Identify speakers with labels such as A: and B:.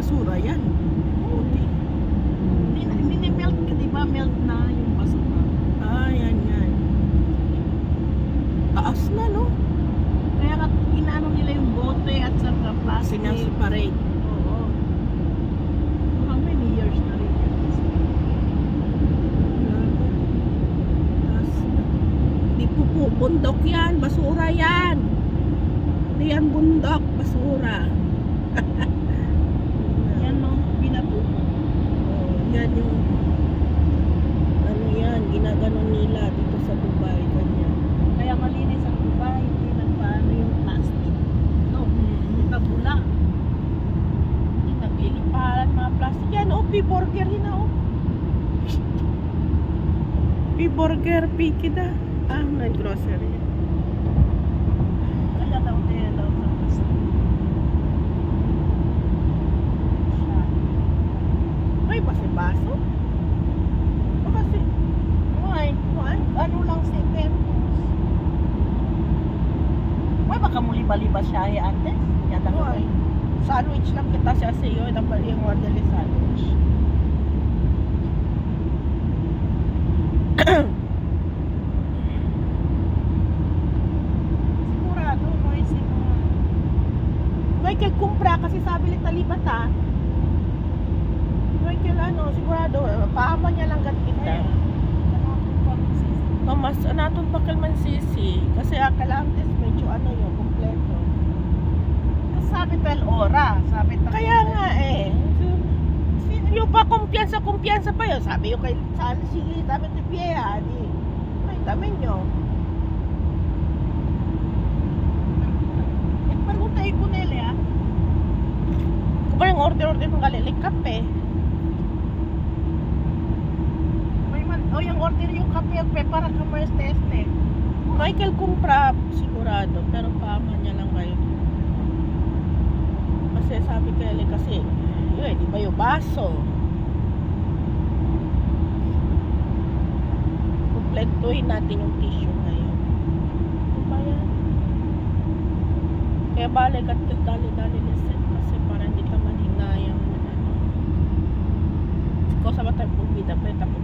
A: basura yan. Puti.
B: Mini-melt ka, diba? Melt na yung basura.
A: Ah, yan. Taas na, no?
B: Kaya inaano nila yung bote at saka plastic.
A: Sinaseparate.
B: Oo. How many years na rin yan?
A: Taas na. Hindi po, bundok yan. Basura yan. Hindi yan bundok. Basura.
B: Yan, no? Binato.
A: Yan yung ano yan, ginaganon nila dito sa Dubai, ganyan.
B: Kaya malinis ang Dubai. Hindi nagpaano yung plastic. No? Tabula. Hindi nagliliparan mga plastic. Yan, oh, P-burger yun, oh.
A: P-burger, P-kida. Ah, nag-grocery.
B: Kaya daw tayo daw sa plastic.
A: May base-baso?
B: Kasi, ano lang si Tempos. May baka muli baliba siya antes? Yata ko
A: Why? Sandwich lang kita siya sa iyo. Dapat yung order yung sandwich.
B: Sigurado, may sigurado.
A: Michael, kumpra kasi sabi ni Talibata. Michael, ano, sigurado, paama niya lang gat kita. Mas anatong bakal man sisi. Kasi akalantes medyo ano yun, kompleto.
B: Sabi 12 ora. Sabi
A: Kaya nga eh. Yung pa kumpiyansa pa yun. Sabi yung kay saan sige, dami tipiya. Ay, dami nyo.
B: Perguntay ko nila ah.
A: Kapag yung order ng kalilikap eh.
B: Yung order yung kape para ka mas teste.
A: Michael kumpra sigurado. Pero paama niya lang kayo. Kasi sabi kay kasi yun, di ba yung baso? Kompletuhin natin yung tissue ngayon. Diba yan? Kaya balik at dali-dali lesson kasi para hindi ka manhinayang ano. Ikaw sa matay pong bida, pwede tapong